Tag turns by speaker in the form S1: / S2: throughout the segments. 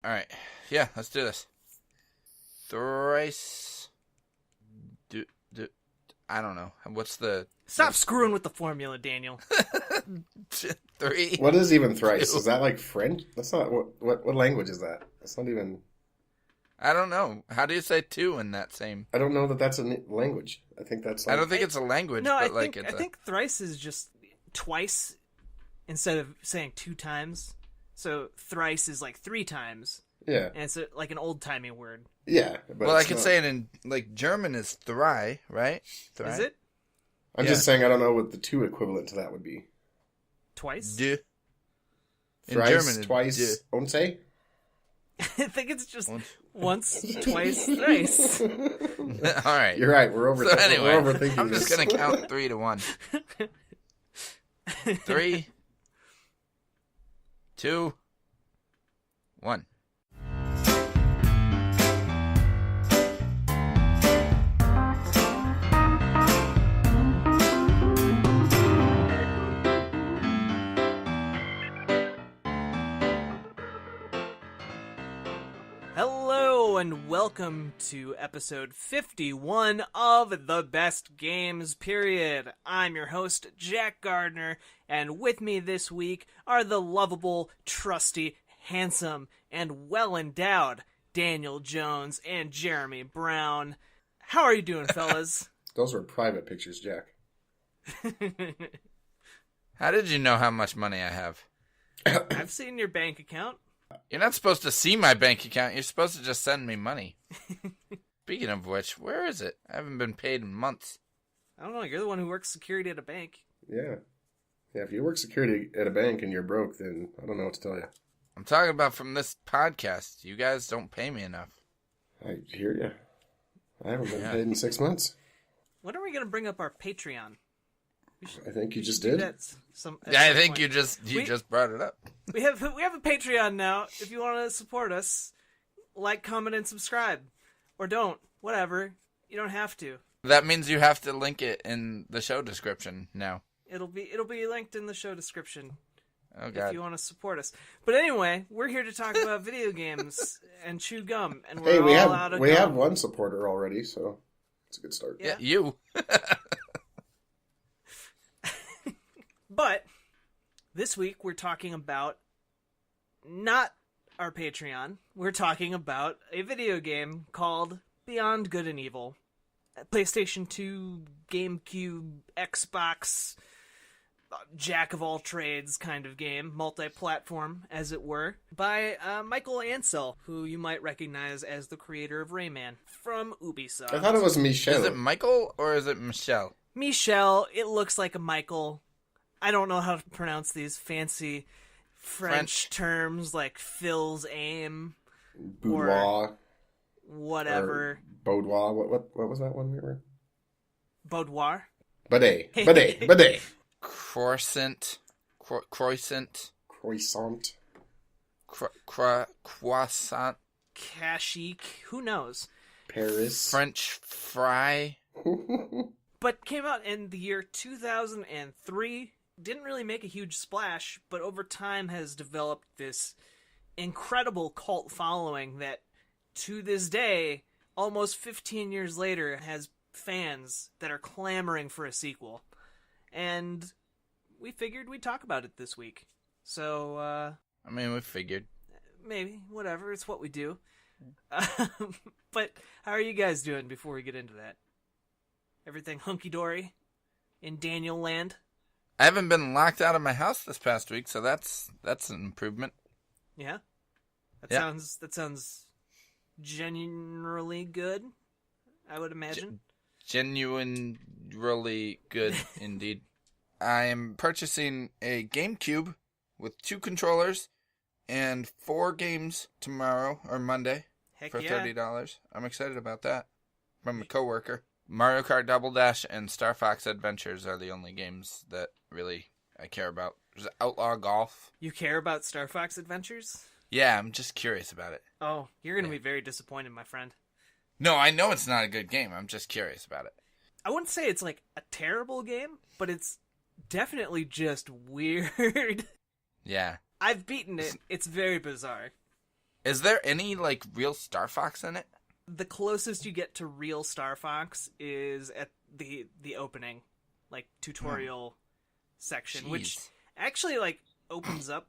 S1: All right. Yeah, let's do this. Thrice. I don't know. What's the...
S2: Stop screwing with the formula, Daniel.
S1: 3.
S3: What is even thrice?
S1: 2.
S3: Is that like French? That's not... What language is that? That's not even...
S1: I don't know. How do you say 2 in that same...
S3: I don't know that that's a language. I think that's like...
S1: I don't think it's a language,
S2: no,
S1: but
S2: I think thrice is just twice instead of saying 2 times. So thrice is like 3 times.
S3: Yeah.
S2: And it's like an old-timey word.
S3: Yeah. But
S1: well, I can say it in, like, German is drei, right? Drei?
S2: Is it?
S3: I'm just saying I don't know what the 2 equivalent to that would be.
S2: Twice?
S1: De. In
S3: Thrice,
S1: German,
S3: twice, once?
S2: I think it's just once, twice, thrice.
S1: All right.
S3: You're right. We're
S1: So anyway,
S3: we're overthinking
S1: I'm just
S3: this.
S1: going to count 3 to 1. 3, 2, 1.
S2: Hello and welcome to episode 51 of The Best Games Period. I'm your host, Jack Gardner, and with me this week are the lovable, trusty, handsome, and well-endowed Daniel Jones and Jeremy Brown. How are you doing, fellas?
S3: Those were private pictures, Jack.
S1: How did you know how much money I have?
S2: I've seen your bank account.
S1: You're not supposed to see my bank account. You're supposed to just send me money. Speaking of which, where is it? I haven't been paid in months.
S2: I don't know, you're the one who works security at a bank.
S3: Yeah. Yeah, if you work security at a bank and you're broke, then I don't know what to tell you.
S1: I'm talking about from this podcast. You guys don't pay me enough.
S3: I hear you. I haven't been paid in 6 months.
S2: When are we going to bring up our Patreon?
S3: I think you just
S2: Do
S3: did.
S2: that
S1: I
S2: some
S1: think
S2: point.
S1: you just brought it up.
S2: We have a Patreon now. If you want to support us, like, comment, and subscribe, or don't. Whatever. You don't have to.
S1: That means you have to link it in the show description now.
S2: It'll be linked in the show description.
S1: Oh God.
S2: If you want to support us. But anyway, we're here to talk about video games and chew gum, and we're
S3: Hey, we
S2: all out of
S3: have
S2: gum.
S3: one supporter already, so it's a good start.
S1: Yeah, you.
S2: But this week we're talking about not our Patreon. We're talking about a video game called Beyond Good and Evil. A PlayStation 2, GameCube, Xbox, jack of all trades kind of game, multi-platform as it were, by Michel Ancel, who you might recognize as the creator of Rayman from Ubisoft.
S3: I thought it was Michel.
S1: Is it Michael or is it Michelle?
S2: Michel, it looks like a Michael. I don't know how to pronounce these fancy French terms like Phil's aim,
S3: Boudoir.
S2: whatever.
S3: Or boudoir. What was that one we were?
S2: Boudoir?
S3: Bidet. Bidet.
S1: Croissant. Croissant.
S3: Croissant.
S1: Croissant.
S2: Kashyyyk? Who knows?
S3: Paris.
S1: French fry.
S2: But came out in the year 2003. Didn't really make a huge splash, but over time has developed this incredible cult following that, to this day, almost 15 years later, has fans that are clamoring for a sequel. And we figured we'd talk about it this week. So,
S1: I mean, we figured.
S2: maybe, whatever, it's what we do. But how are you guys doing before we get into that? Everything hunky-dory in Daniel land?
S1: I haven't been locked out of my house this past week, so that's an improvement.
S2: Yeah? That
S1: Yeah.
S2: sounds genuinely good, I would imagine.
S1: Genuinely good indeed. I am purchasing a GameCube with 2 controllers and 4 games tomorrow or Monday
S2: Heck
S1: for
S2: yeah.
S1: $30. I'm excited about that. From a coworker. Mario Kart Double Dash and Star Fox Adventures are the only games that really I care about. There's Outlaw Golf.
S2: You care about Star Fox Adventures?
S1: Yeah, I'm just curious about it.
S2: Oh, you're going to be very disappointed, my friend.
S1: No, I know it's not a good game. I'm just curious about it.
S2: I wouldn't say it's like a terrible game, but it's definitely just weird.
S1: Yeah.
S2: I've beaten it. It's very bizarre.
S1: Is there any, like, real Star Fox in it?
S2: The closest you get to real Star Fox is at the opening, like, tutorial section, which
S1: Jeez.
S2: actually, like, opens up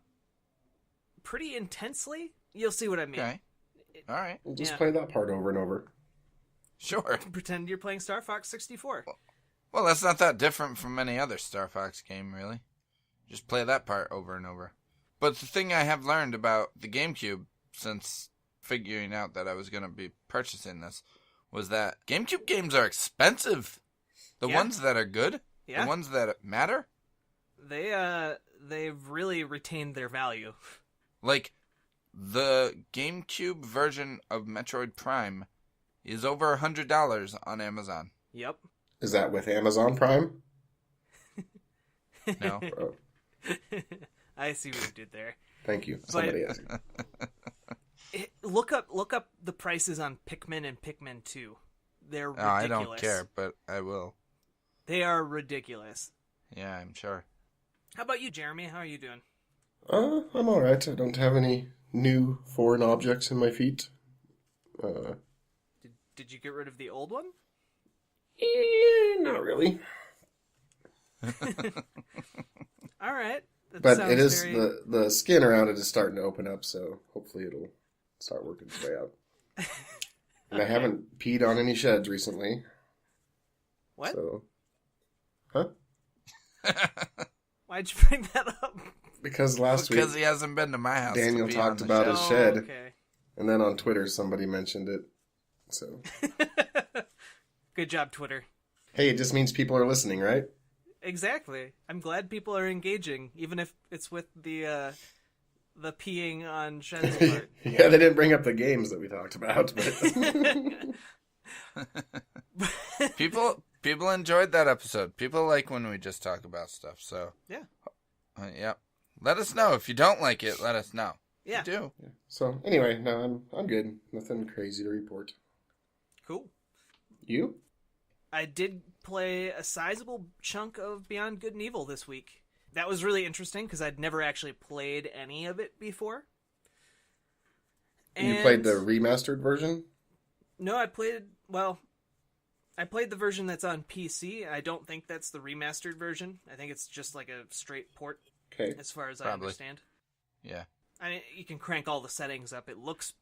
S2: pretty intensely. You'll see what I mean.
S1: Okay. All right.
S3: We'll just
S2: Yeah.
S3: play that part over and over.
S1: Sure.
S2: Pretend you're playing Star Fox 64.
S1: Well, that's not that different from any other Star Fox game, really. Just play that part over and over. But the thing I have learned about the GameCube since figuring out that I was going to be purchasing this was that GameCube games are expensive. The
S2: Yeah.
S1: ones that are good,
S2: Yeah.
S1: the ones that matter.
S2: They've really retained their value.
S1: Like, the GameCube version of Metroid Prime is over $100 on Amazon.
S2: Yep.
S3: Is that with Amazon Prime?
S1: No.
S3: Oh,
S2: I see what you did there.
S3: thank you. Somebody asked.
S2: Look up the prices on Pikmin and Pikmin 2. They're
S1: Oh,
S2: ridiculous.
S1: I don't care, but I will.
S2: They are ridiculous.
S1: Yeah, I'm sure.
S2: How about you, Jeremy? How are you doing?
S3: I'm alright. I don't have any new foreign objects in my feet.
S2: Did you get rid of the old one?
S3: Not really.
S2: All right. That
S3: But
S2: sounds
S3: it is
S2: very...
S3: the skin around it is starting to open up, so hopefully it'll start working its way out. And I haven't peed on any sheds recently.
S2: What?
S3: So, huh?
S2: Why'd you bring that up?
S3: Because last
S1: Because
S3: week
S1: he hasn't been to my house. to
S3: Daniel
S1: be
S3: talked
S1: on the
S3: about
S1: show.
S3: his shed,
S2: Okay.
S3: and then on Twitter somebody mentioned it. So,
S2: Good job, Twitter.
S3: hey, it just means people are listening, right?
S2: Exactly. I'm glad people are engaging, even if it's with the peeing on Shen's part.
S3: Yeah, they didn't bring up the games that we talked about, but
S1: People enjoyed that episode. People like when we just talk about stuff. So
S2: Yeah.
S1: Yeah. Let us know if you don't like it. Let us know.
S2: Yeah.
S1: If you do.
S3: so anyway, no, I'm good. Nothing crazy to report.
S2: Cool.
S3: You?
S2: I did play a sizable chunk of Beyond Good and Evil this week. That was really interesting because I'd never actually played any of it before.
S3: You played the remastered version?
S2: No, I played the version that's on PC. I don't think that's the remastered version. I think it's just like a straight port,
S3: Okay.
S2: as far as I
S1: Probably.
S2: understand.
S1: Yeah.
S2: I mean, you can crank all the settings up. It looks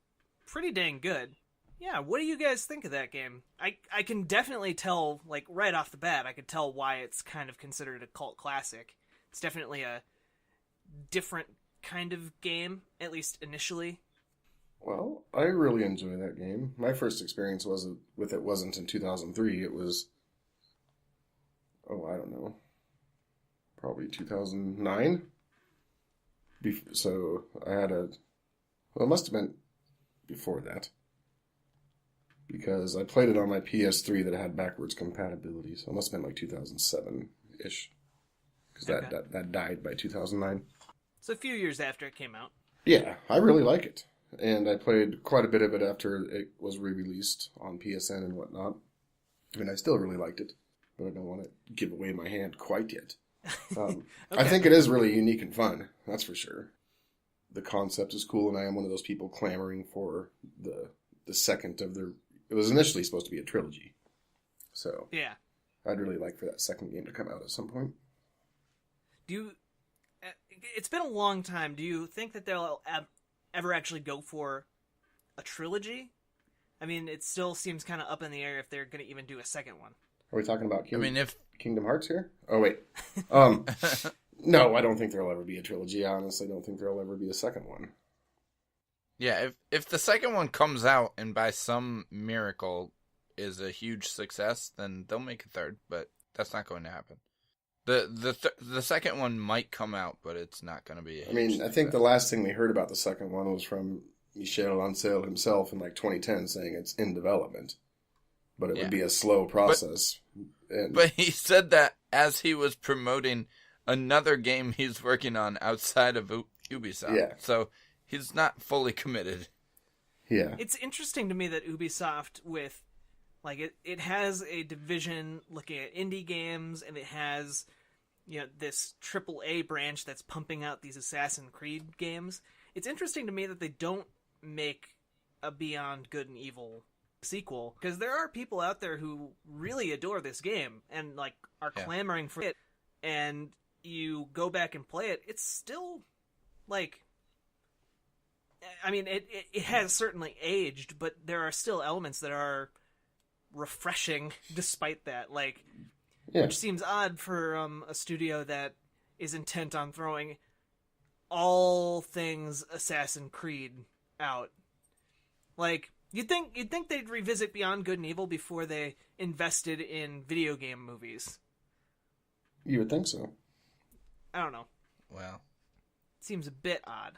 S2: pretty dang good. Yeah, what do you guys think of that game? I can definitely tell, like, right off the bat, I could tell why it's kind of considered a cult classic. It's definitely a different kind of game, at least initially.
S3: Well, I really enjoy that game. My first experience with it wasn't in 2003. It was, I don't know, probably 2009. So I had well, it must have been before that. Because I played it on my PS3 that had backwards compatibility. So it must have been like 2007-ish. Because
S2: Okay.
S3: that died by 2009.
S2: So a few years after it came out.
S3: Yeah, I really like it. And I played quite a bit of it after it was re-released on PSN and whatnot. I mean, I still really liked it, but I don't want to give away my hand quite yet. I think it is really unique and fun, that's for sure. The concept is cool, and I am one of those people clamoring for the second of their... It was initially supposed to be a trilogy. So,
S2: Yeah.
S3: I'd really like for that second game to come out at some point.
S2: It's been a long time. Do you think that they'll ever actually go for a trilogy? I mean, it still seems kind of up in the air if they're going to even do a second one.
S3: Are we talking about
S1: if
S3: Kingdom Hearts here? Oh, wait. No, I don't think there'll ever be a trilogy. I honestly don't think there'll ever be a second one.
S1: Yeah, if the second one comes out and by some miracle is a huge success, then they'll make a third, but that's not going to happen. The second one might come out, but it's not going to be a huge
S3: I mean, I
S1: success.
S3: think the last thing we heard about the second one was from Michel Ancel himself in like 2010 saying it's in development. But it would be a slow process.
S1: But he said that as he was promoting another game he's working on outside of Ubisoft.
S3: Yeah.
S1: So he's not fully committed.
S3: Yeah.
S2: It's interesting to me that Ubisoft, with like it has a division looking at indie games, and it has, you know, this AAA branch that's pumping out these Assassin's Creed games. It's interesting to me that they don't make a Beyond Good and Evil sequel, because there are people out there who really adore this game and like are clamoring for it, and you go back and play it, it's still like, I mean, it has certainly aged, but there are still elements that are refreshing despite that, like, which seems odd for a studio that is intent on throwing all things Assassin's Creed out. Like, you'd think they'd revisit Beyond Good and Evil before they invested in video game movies.
S3: You would think so.
S2: I don't know.
S1: Well,
S2: seems a bit odd.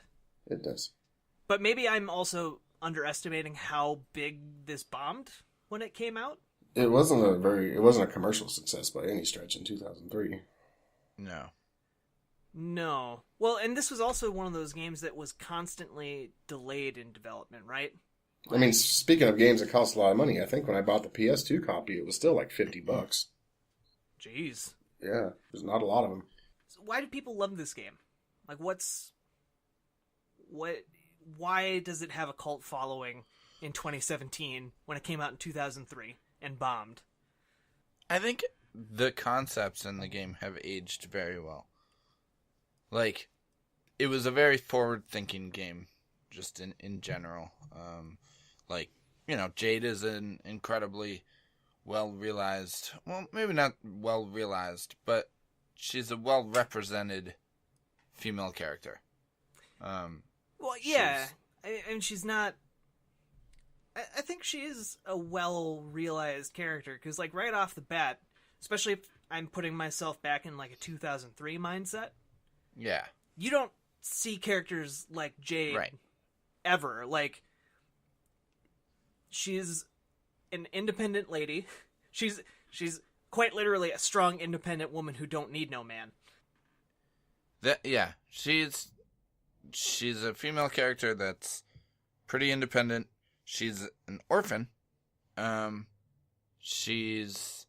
S3: It does.
S2: But maybe I'm also underestimating how big this bombed when it came out.
S3: It wasn't a commercial success by any stretch in 2003.
S2: No. Well, and this was also one of those games that was constantly delayed in development, right?
S3: I mean, speaking of games that cost a lot of money, I think when I bought the PS2 copy, it was still like $50.
S2: Jeez.
S3: Yeah, there's not a lot of them.
S2: So why do people love this game? Like, why does it have a cult following in 2017 when it came out in 2003 and bombed?
S1: I think the concepts in the game have aged very well. Like, it was a very forward-thinking game, just in general. Like, you know, Jade is an incredibly well-realized, well, maybe not well-realized, but she's a well-represented female character.
S2: Well, yeah, and she's not... I think she is a well-realized character, because, like, right off the bat, especially if I'm putting myself back in, like, a 2003 mindset...
S1: Yeah.
S2: You don't see characters like Jade ever. Like, she's an independent lady. She's quite literally a strong, independent woman who don't need no man.
S1: She's a female character that's pretty independent. She's an orphan. She's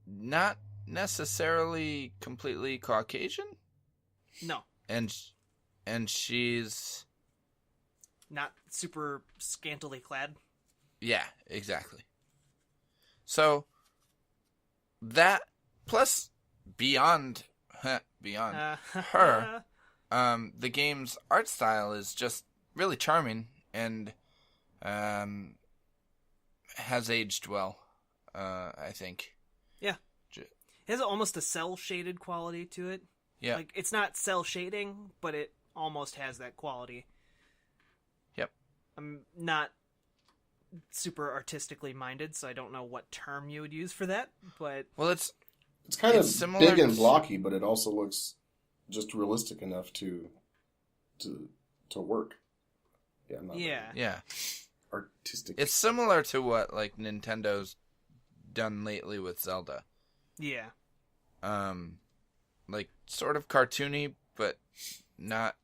S1: not necessarily completely Caucasian.
S2: No.
S1: And she's
S2: not super scantily clad.
S1: Yeah, exactly. So that plus beyond her, the game's art style is just really charming and has aged well. I think. Yeah.
S2: It has almost a cell shaded quality to it.
S1: Yeah.
S2: Like, it's not cell shading, but it almost has that quality.
S1: Yep.
S2: I'm not super artistically minded, so I don't know what term you would use for that, but...
S1: Well, it's
S3: kind of big and blocky, but it also looks just realistic enough to work. Yeah, I'm not artistic.
S1: It's similar to what, like, Nintendo's done lately with Zelda.
S2: Yeah.
S1: Like, sort of cartoony, but not...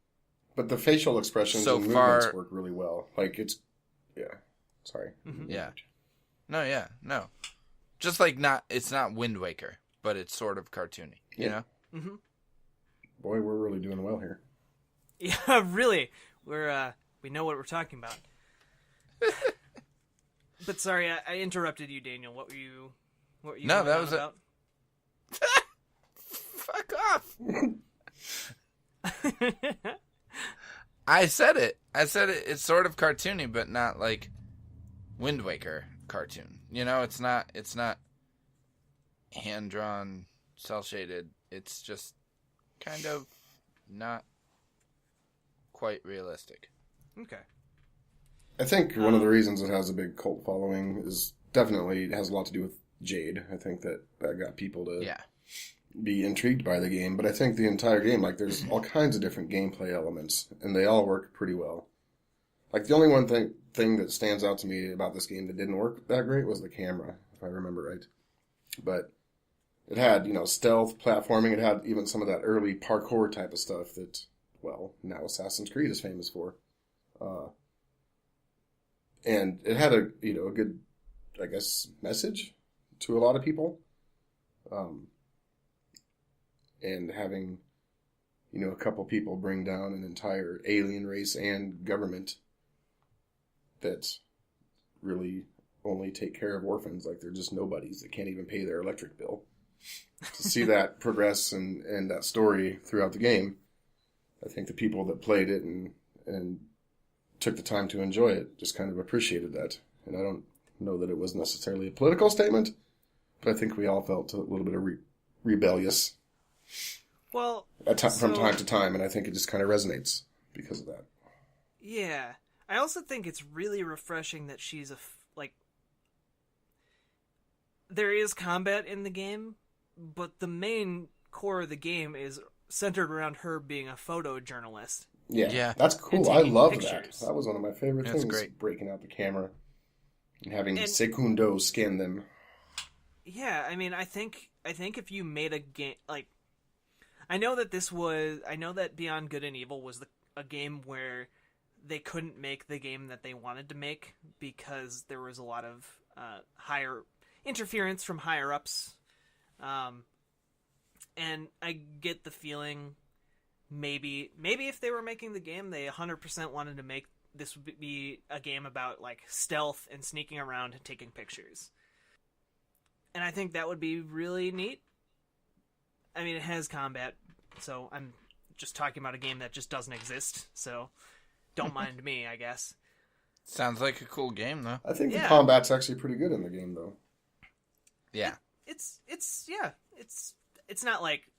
S3: But the facial expressions and movements work really well. Like, it's... Yeah. Sorry.
S2: Mm-hmm.
S1: Yeah. No. Just like it's not Wind Waker, but it's sort of cartoony, you know?
S2: Mm-hmm.
S3: Boy, we're really doing well here.
S2: Yeah, really. We know what we're talking about. But sorry, I interrupted you, Daniel. What were you
S1: No, that was
S2: about?
S1: Fuck off. I said it. It's sort of cartoony, but not like Wind Waker cartoon. You know, it's not hand drawn, cel shaded. It's just kind of not quite realistic.
S2: Okay.
S3: I think one of the reasons it has a big cult following is definitely it has a lot to do with Jade. I think that got people to be intrigued by the game. But I think the entire game, like, there's all kinds of different gameplay elements, and they all work pretty well. Like, the only one thing that stands out to me about this game that didn't work that great was the camera, if I remember right. But it had, stealth, platforming. It had even some of that early parkour type of stuff that, well, now Assassin's Creed is famous for. And it had a good, I guess, message to a lot of people. And having, a couple people bring down an entire alien race and government that really only take care of orphans like they're just nobodies that can't even pay their electric bill. To see that progress and that story throughout the game, I think the people that played it and took the time to enjoy it just kind of appreciated that. And I don't know that it was necessarily a political statement, but I think we all felt a little bit of rebellious
S2: Well,
S3: from time to time, and I think it just kind of resonates because of that.
S2: Yeah. I also think it's really refreshing that she's there is combat in the game, but the main core of the game is centered around her being a photojournalist.
S3: Yeah. That's cool. I love
S2: pictures.
S3: that. That was one of my favorite things.
S1: Great.
S3: Breaking out the camera and having Secundo scan them.
S2: Yeah, I mean, I think if you made a game I know that Beyond Good and Evil was a game where they couldn't make the game that they wanted to make because there was a lot of higher interference from higher ups, and I get the feeling maybe if they were making the game, they 100% wanted to make this be a game about like stealth and sneaking around and taking pictures, and I think that would be really neat. I mean, it has combat, so I'm just talking about a game that just doesn't exist, so don't mind me, I guess.
S1: Sounds like a cool game, though.
S3: I think the combat's actually pretty good in the game, though.
S1: Yeah.
S2: It's not like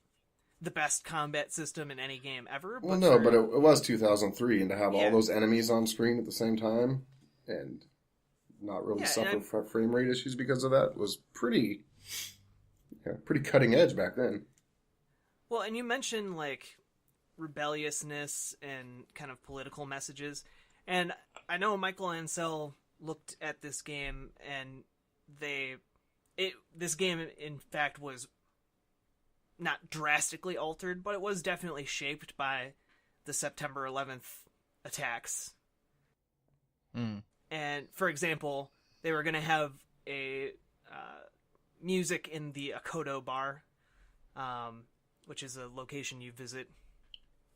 S2: the best combat system in any game ever.
S3: But but it was 2003, and to have all those enemies on screen at the same time and not really suffer from frame rate issues because of that was pretty cutting edge back then.
S2: Well, and you mentioned like rebelliousness and kind of political messages, and I know Michel Ancel looked at this game and this game in fact was not drastically altered, but it was definitely shaped by the September 11th attacks. And for example, they were going to have a music in the Akodo bar, which is a location you visit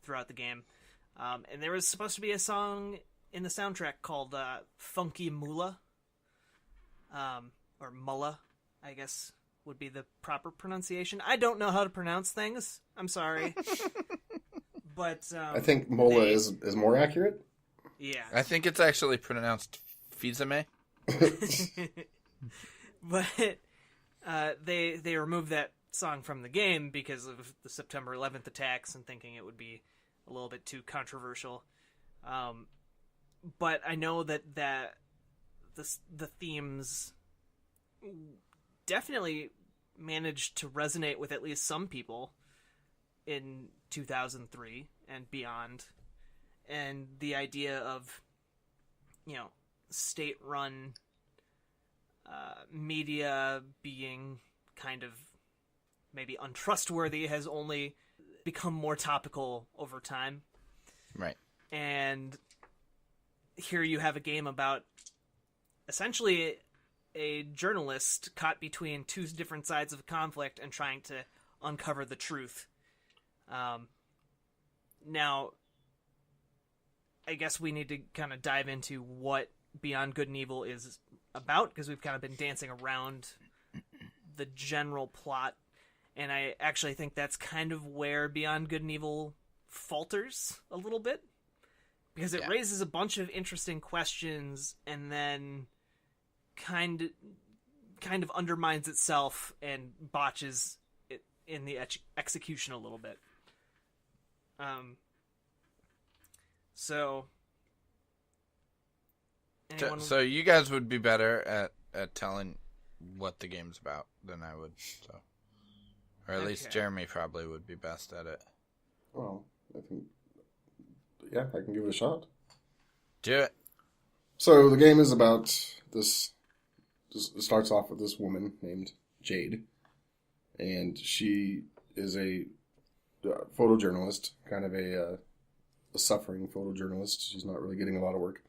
S2: throughout the game. And there was supposed to be a song in the soundtrack called Funky Mula, or Mullah, I guess would be the proper pronunciation. I don't know how to pronounce things. I'm sorry. But
S3: I think Mullah is more accurate.
S2: Yeah.
S1: I think it's actually pronounced Fizame.
S2: But they removed that song from the game because of the September 11th attacks and thinking it would be a little bit too controversial. But I know that the themes definitely managed to resonate with at least some people in 2003 and beyond. And the idea of, state-run media being kind of maybe untrustworthy has only become more topical over time.
S1: Right.
S2: And here you have a game about essentially a journalist caught between two different sides of a conflict and trying to uncover the truth. Now, I guess we need to kind of dive into what Beyond Good and Evil is about, because we've kind of been dancing around the general plot, and I actually think that's kind of where Beyond Good and Evil falters a little bit, because it raises a bunch of interesting questions and then kind of undermines itself and botches it in the execution a little bit. So
S1: you guys would be better at telling what the game's about than I would, so. Or at least Jeremy probably would be best at it.
S3: Well, I think, I can give it a shot.
S1: Do it.
S3: So the game is about this. It starts off with this woman named Jade, and she is a photojournalist, kind of a suffering photojournalist. She's not really getting a lot of work.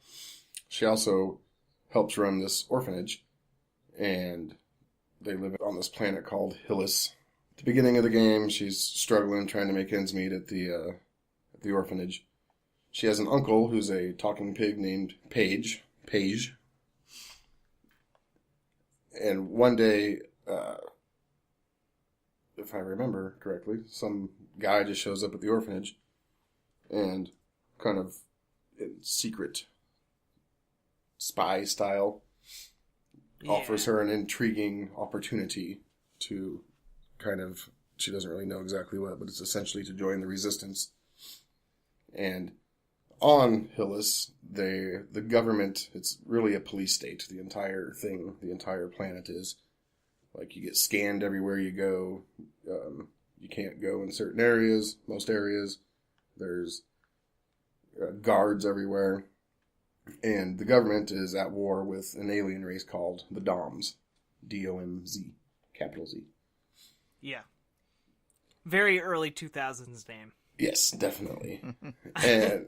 S3: She also helps run this orphanage, and they live on this planet called Hillis. At the beginning of the game, she's struggling, trying to make ends meet at the orphanage. She has an uncle who's a talking pig named Paige, page. And one day, if I remember correctly, some guy just shows up at the orphanage and kind of in secret spy style offers her an intriguing opportunity to kind of, she doesn't really know exactly what, but it's essentially to join the resistance. And on Hillis, the government, it's really a police state. The entire thing, the entire planet is. Like, you get scanned everywhere you go. You can't go in certain areas, most areas. There's guards everywhere. And the government is at war with an alien race called the DOMZ. D-O-M-Z. Capital Z.
S2: Yeah. Very early 2000s name.
S3: Yes, definitely. and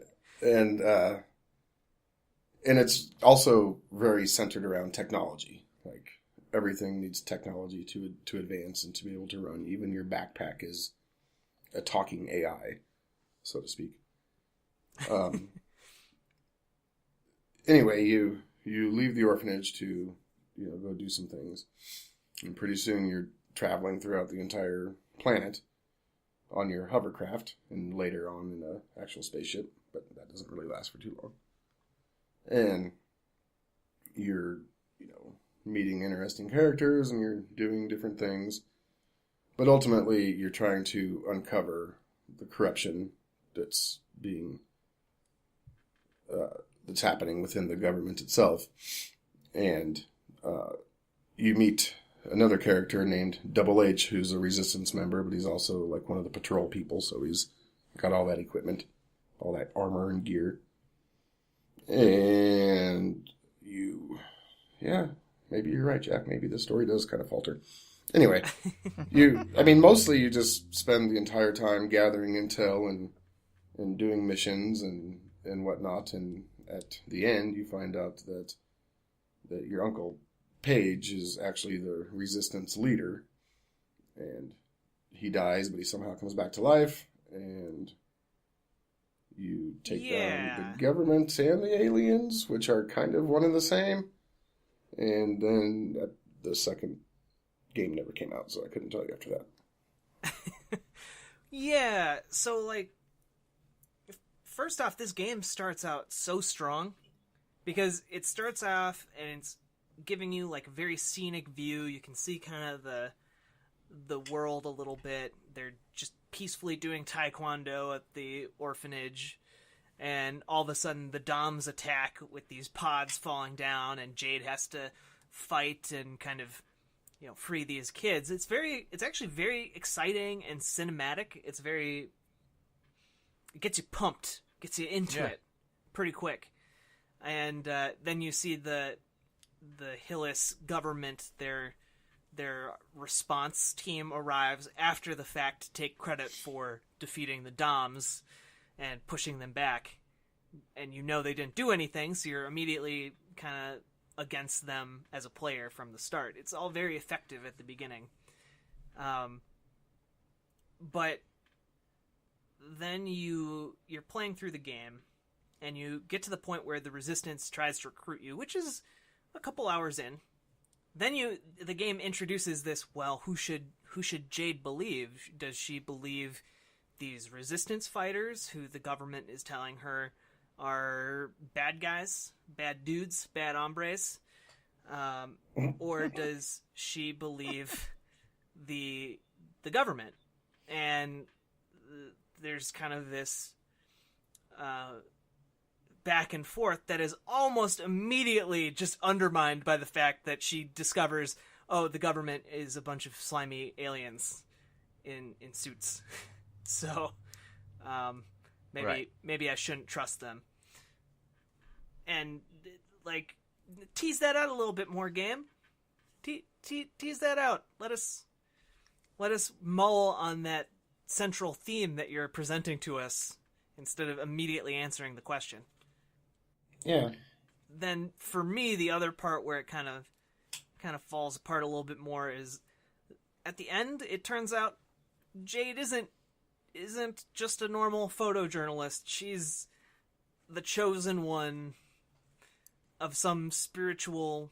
S3: it's also very centered around technology. Like, everything needs technology to advance and to be able to run. Even your backpack is a talking AI, so to speak. Anyway, you leave the orphanage to go do some things, and pretty soon you're traveling throughout the entire planet on your hovercraft, and later on in an actual spaceship, but that doesn't really last for too long. And you're meeting interesting characters, and you're doing different things, but ultimately you're trying to uncover the corruption that's happening within the government itself. And you meet another character named Double H, who's a resistance member, but he's also like one of the patrol people, so he's got all that equipment, all that armor and gear. And maybe you're right, Jack. Maybe the story does kind of falter. Anyway, mostly you just spend the entire time gathering intel and doing missions and whatnot, and at the end you find out that your Uncle Page is actually the resistance leader, and he dies, but he somehow comes back to life, and you take down the government and the aliens, which are kind of one and the same. And then the second game never came out, so I couldn't tell you after that.
S2: Yeah, so like, first off, this game starts out so strong, because it starts off and it's giving you like a very scenic view. You can see kind of the world a little bit. They're just peacefully doing taekwondo at the orphanage, and all of a sudden the DOMs attack with these pods falling down, and Jade has to fight and kind of free these kids. It's actually very exciting and cinematic. It gets you pumped, gets you into it pretty quick. And then you see the Hillis government, their response team arrives after the fact to take credit for defeating the DOMs and pushing them back. And they didn't do anything, so you're immediately kind of against them as a player from the start. It's all very effective at the beginning. But then you're playing through the game, and you get to the point where the Resistance tries to recruit you, which is a couple hours in. Then the game introduces this, well, who should Jade believe? Does she believe these Resistance fighters who the government is telling her are bad guys, bad dudes, bad hombres? Or does she believe the government? And there's kind of this back and forth that is almost immediately just undermined by the fact that she discovers, oh, the government is a bunch of slimy aliens in suits. So maybe I shouldn't trust them. And like, tease that out a little bit more, game. Tease that out. Let us mull on that central theme that you're presenting to us instead of immediately answering the question.
S3: Yeah.
S2: Then for me, the other part where it kind of falls apart a little bit more is at the end. It turns out Jade isn't just a normal photojournalist. She's the chosen one some spiritual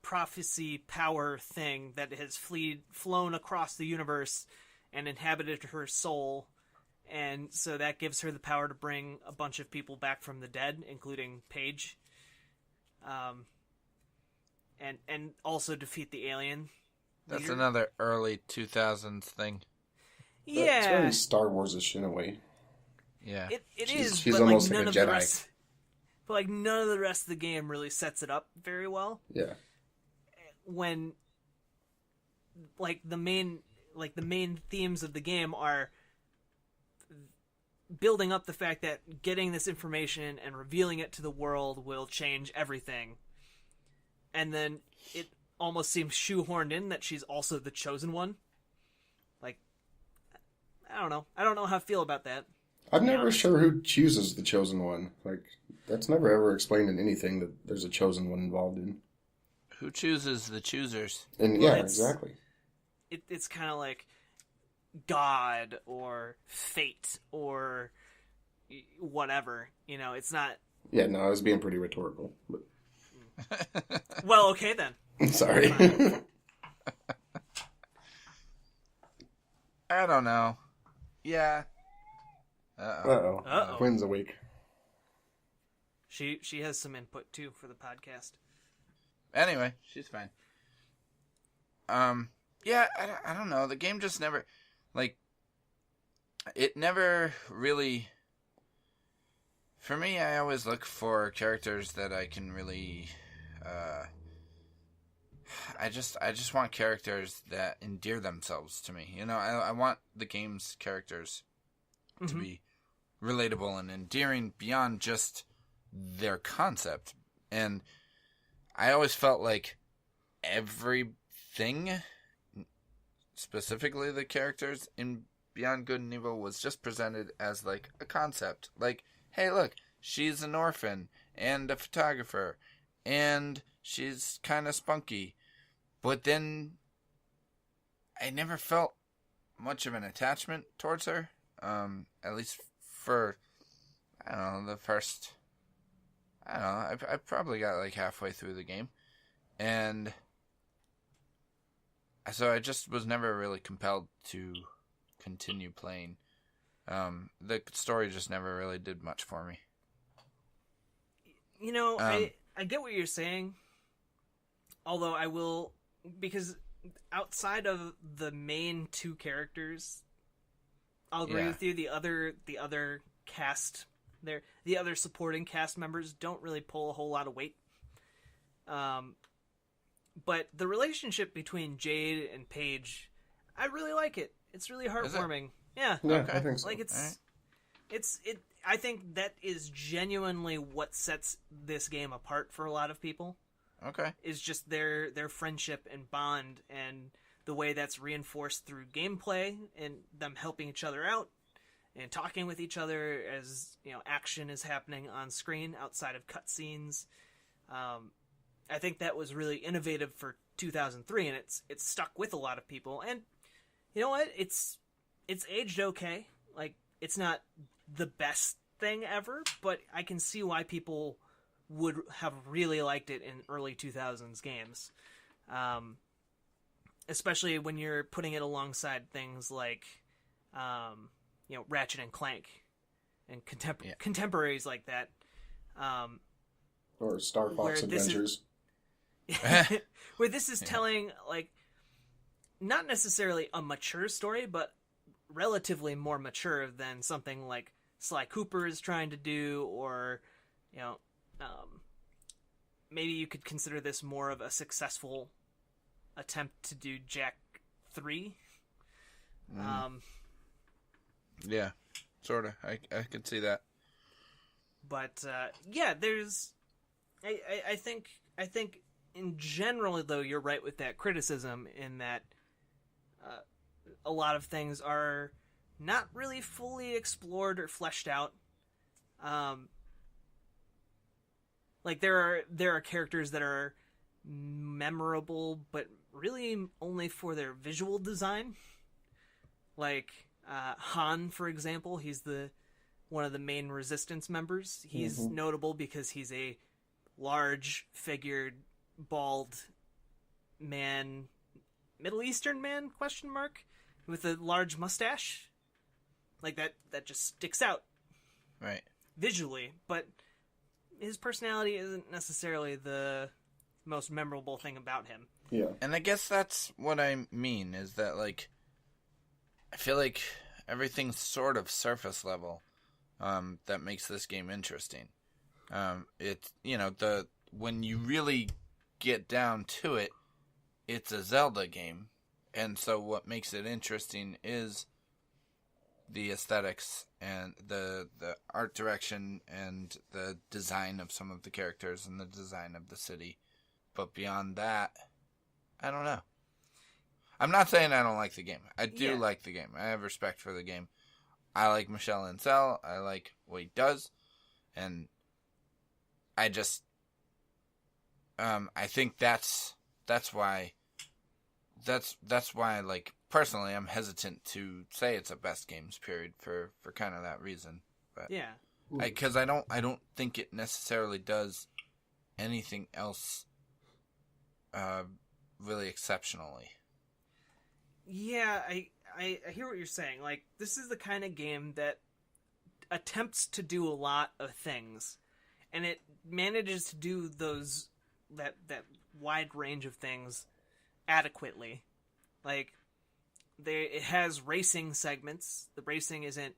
S2: prophecy power thing that has flown across the universe and inhabited her soul, and so that gives her the power to bring a bunch of people back from the dead, including Paige, and also defeat the alien.
S1: That's
S2: leader.
S1: another early 2000s thing.
S2: Yeah,
S3: It's very Star Wars-ish in a way.
S1: Yeah.
S2: It
S3: She's-
S2: is,
S3: she's
S2: but
S3: almost
S2: like
S3: like
S2: none
S3: a
S2: of the
S3: Jedi.
S2: rest. But like none of the rest of the game really sets it up very well.
S3: Yeah.
S2: When like the main themes of the game are building up the fact that getting this information and revealing it to the world will change everything, and then it almost seems shoehorned in that she's also the chosen one. Like, I don't know how I feel about that.
S3: I'm never sure who chooses the chosen one. Like, that's never ever explained in anything that there's a chosen one involved in.
S1: Who chooses the choosers?
S3: And
S2: Well,
S3: yeah, exactly.
S2: It's kind of like God or fate or whatever. You know, it's not.
S3: Yeah, no, I was being pretty rhetorical. But
S2: Well, okay then.
S3: sorry.
S1: I don't know. Yeah. Uh-oh.
S3: Uh-oh.
S2: Uh-oh.
S3: Quinn's awake.
S2: She has some input too for the podcast.
S1: Anyway, she's fine. Yeah, I don't know. The game just never, like, it never really, for me, I always look for characters that I can really, I just want characters that endear themselves to me. You know, I want the game's characters to be relatable and endearing beyond just their concept. And I always felt like everything, specifically the characters in Beyond Good and Evil, was just presented as like a concept. Like, hey, look, she's an orphan and a photographer and she's kind of spunky. But then I never felt much of an attachment towards her. At least for, I don't know, the first, I don't know, I probably got like halfway through the game. And so I just was never really compelled to continue playing. The story just never really did much for me.
S2: You know, I get what you're saying. Although I will, because outside of the main two characters, I'll agree with you. The other cast, the other supporting cast members don't really pull a whole lot of weight. But the relationship between Jade and Paige, I really like it. It's really heartwarming. Yeah.
S3: Yeah,
S1: Okay.
S3: I think so.
S2: Like I think that is genuinely what sets this game apart for a lot of people.
S1: Okay.
S2: Is just their friendship and bond, and the way that's reinforced through gameplay and them helping each other out and talking with each other as, you know, action is happening on screen outside of cutscenes. I think that was really innovative for 2003, and it's stuck with a lot of people. And you know what? It's aged okay. Like, it's not the best thing ever, but I can see why people would have really liked it in early 2000s games. Especially when you're putting it alongside things like, you know, Ratchet and Clank and contemporaries like that.
S3: Or Star Fox Adventures.
S2: Where this is telling, like, not necessarily a mature story, but relatively more mature than something like Sly Cooper is trying to do, or, you know, maybe you could consider this more of a successful attempt to do Jack 3.
S1: Yeah, sort of. I could see that.
S2: But yeah, there's, I think in general, though, you're right with that criticism in that a lot of things are not really fully explored or fleshed out. Like there are characters that are memorable, but really only for their visual design. Like Han, for example, he's one of the main Resistance members. He's notable because he's a large-figured, bald man, Middle Eastern man, question mark, with a large mustache. Like, that just sticks out.
S1: Right.
S2: Visually, but his personality isn't necessarily the most memorable thing about him.
S3: Yeah.
S1: And I guess that's what I mean, is that, like, I feel like everything's sort of surface level that makes this game interesting. It's, you know, when you really get down to it, it's a Zelda game. And so what makes it interesting is the aesthetics and the art direction and the design of some of the characters and the design of the city. But beyond that, I don't know. I'm not saying I don't like the game. I do like the game. I have respect for the game. I like Michel Ancel. I like what he does. And I just, I think that's why, like, personally, I'm hesitant to say it's a best games period for kind of that reason. But
S2: yeah,
S1: because I don't think it necessarily does anything else really exceptionally.
S2: Yeah, I hear what you're saying. Like, this is the kind of game that attempts to do a lot of things, and it manages to do that wide range of things adequately. Like, it has racing segments. The racing isn't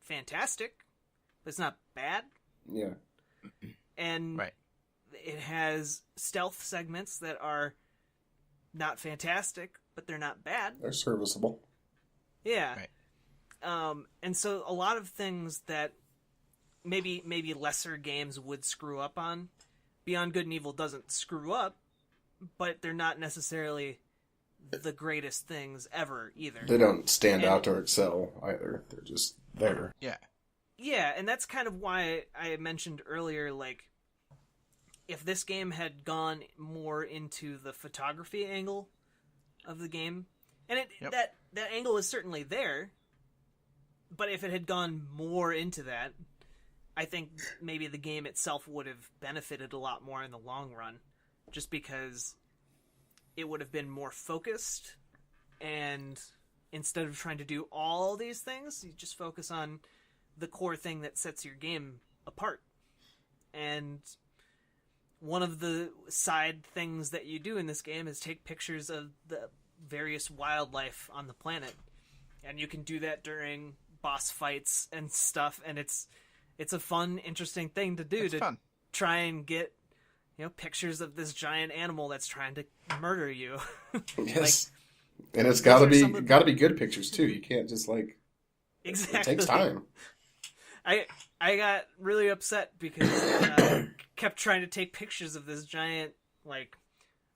S2: fantastic, but it's not bad.
S3: Yeah.
S2: And
S1: right.
S2: It has stealth segments that are not fantastic, but they're not bad.
S3: They're serviceable.
S2: Yeah.
S1: Right.
S2: And so a lot of things that maybe lesser games would screw up on, Beyond Good and Evil doesn't screw up, but they're not necessarily the greatest things ever either.
S3: They don't stand out or excel either. They're just there.
S1: Yeah.
S2: Yeah, and that's kind of why I mentioned earlier, like, if this game had gone more into the photography angle of the game, and that angle is certainly there, but if it had gone more into that, I think maybe the game itself would have benefited a lot more in the long run, just because it would have been more focused, and instead of trying to do all these things, you just focus on the core thing that sets your game apart. And one of the side things that you do in this game is take pictures of the various wildlife on the planet, and you can do that during boss fights and stuff, and it's a fun, interesting thing to do. Try and get, you know, pictures of this giant animal that's trying to murder you.
S3: Yes. And it's gotta be good pictures too. You can't just
S2: exactly.
S3: It takes time.
S2: I got really upset because I kept trying to take pictures of this giant, like,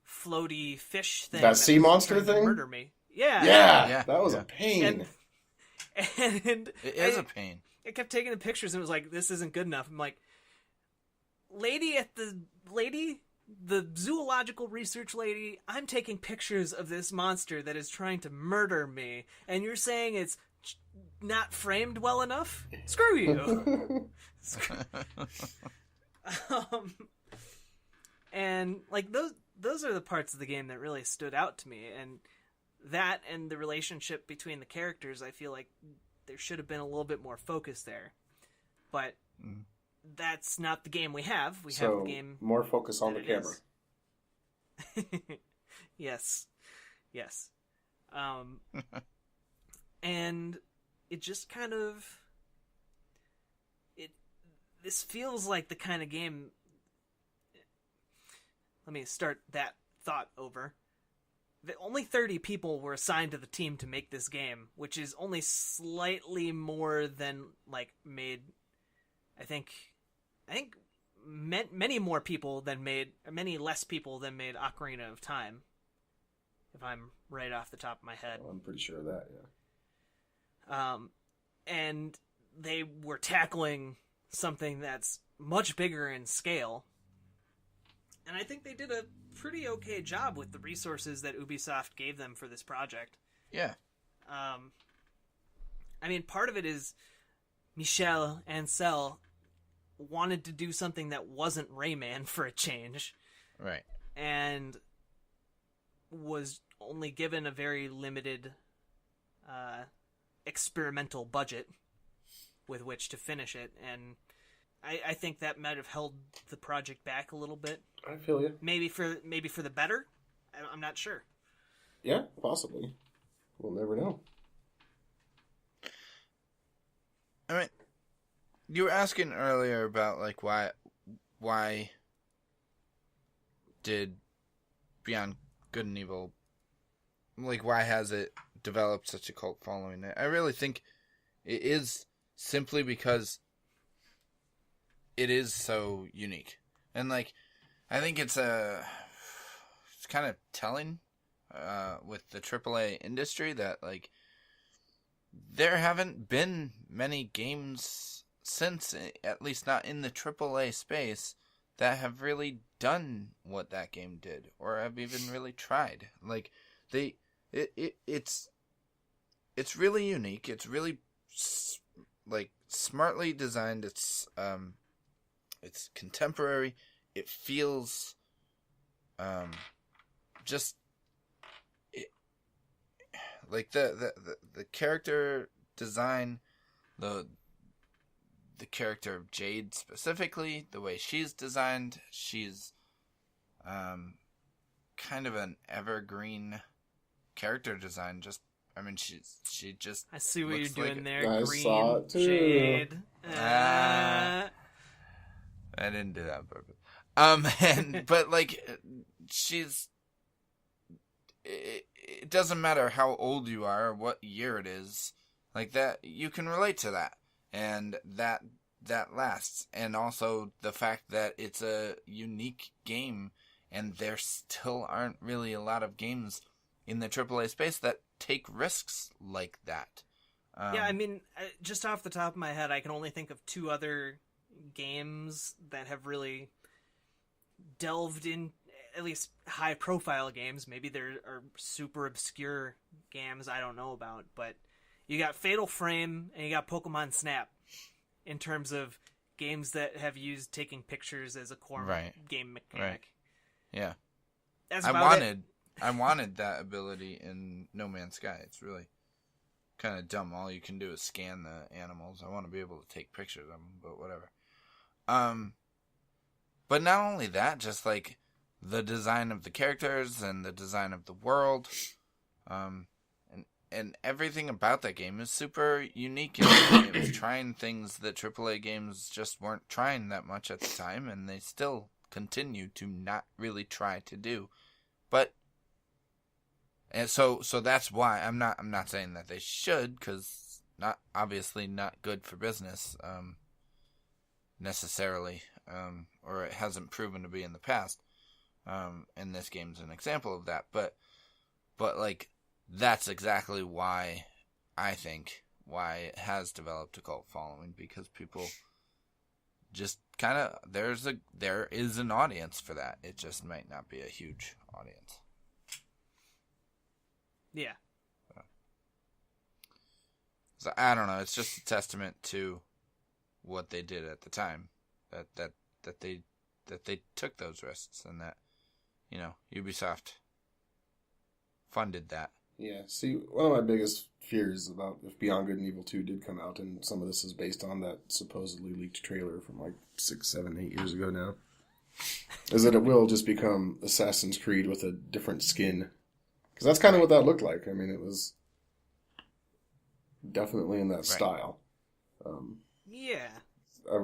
S2: floaty fish thing.
S3: That sea monster thing?
S2: To murder me. Yeah.
S3: Yeah. That was a pain.
S2: And
S1: it is a pain.
S2: I kept taking the pictures and it was like, this isn't good enough. I'm like, the zoological research lady, I'm taking pictures of this monster that is trying to murder me, and you're saying it's not framed well enough? Screw you. And like those are the parts of the game that really stood out to me, and that and the relationship between the characters, I feel like there should have been a little bit more focus there. But that's not the game we have. We have the game
S3: more focus on the camera.
S2: Yes. And it just kind of this feels like the kind of game. Let me start that thought over. Only 30 people were assigned to the team to make this game, which is only slightly more than made. I think many less people than made Ocarina of Time. If I'm right off the top of my head,
S3: I'm pretty sure of that. Yeah.
S2: And they were tackling something that's much bigger in scale. And I think they did a pretty okay job with the resources that Ubisoft gave them for this project.
S1: Yeah.
S2: I mean, part of it is Michel Ancel wanted to do something that wasn't Rayman for a change,
S1: Right.
S2: and was only given a very limited experimental budget with which to finish it, and I think that might have held the project back a little bit.
S3: I feel you.
S2: Maybe for the better. I'm not sure.
S3: Yeah, possibly. We'll never know.
S1: I mean, you were asking earlier about like why did Beyond Good and Evil, like why has it developed such a cult following? I really think it is simply because it is so unique, and like I think it's kind of telling with the AAA industry that like there haven't been many games since, at least not in the AAA space, that have really done what that game did, or have even really tried. Like it's really unique. It's really like smartly designed. It's contemporary. It feels just like the character design, the character of Jade specifically, the way she's designed, she's kind of an evergreen character design. Just, I mean, she just.
S2: I see what you're doing
S1: like
S2: there.
S3: I
S2: Green
S3: saw it too.
S2: Jade.
S1: I didn't do that on purpose. But like, she's. It doesn't matter how old you are or what year it is, like that you can relate to that, and that lasts. And also the fact that it's a unique game, and there still aren't really a lot of games in the AAA space that take risks like that.
S2: Yeah, I mean, just off the top of my head, I can only think of two other games that have really delved in, at least high-profile games. Maybe there are super obscure games I don't know about, but you got Fatal Frame and you got Pokemon Snap in terms of games that have used taking pictures as a core game mechanic.
S1: Right. Yeah.
S2: That's
S1: I
S2: about
S1: wanted that ability in No Man's Sky. It's really kind of dumb. All you can do is scan the animals. I want to be able to take pictures of them, but whatever. But not only that, just like the design of the characters and the design of the world, and everything about that game is super unique. It was trying things that AAA games just weren't trying that much at the time, and they still continue to not really try to do. But and so that's why I'm not saying that they should, because obviously not good for business necessarily, or it hasn't proven to be in the past. And this game's an example of that, but like that's exactly why I think why it has developed a cult following, because people just kind of there is an audience for that. It just might not be a huge audience.
S2: Yeah.
S1: So I don't know. It's just a testament to what they did at the time, that they took those risks, and that, you know, Ubisoft funded that.
S3: Yeah, see, one of my biggest fears about if Beyond Good and Evil 2 did come out, and some of this is based on that supposedly leaked trailer from like 6, 7, 8 years ago now, is that it will just become Assassin's Creed with a different skin. Because that's kind of what that looked like. I mean, it was definitely in that style.
S2: Yeah.
S3: I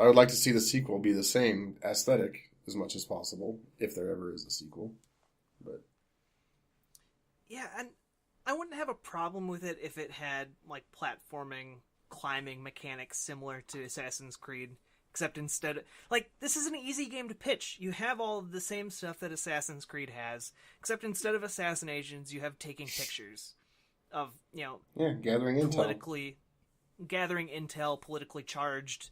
S3: would like to see the sequel be the same aesthetic as much as possible, if there ever is a sequel. But
S2: yeah, and I wouldn't have a problem with it if it had like platforming, climbing mechanics similar to Assassin's Creed, except instead, like, this is an easy game to pitch. You have all of the same stuff that Assassin's Creed has, except instead of assassinations, you have taking pictures of, you know,
S3: gathering
S2: intel, politically charged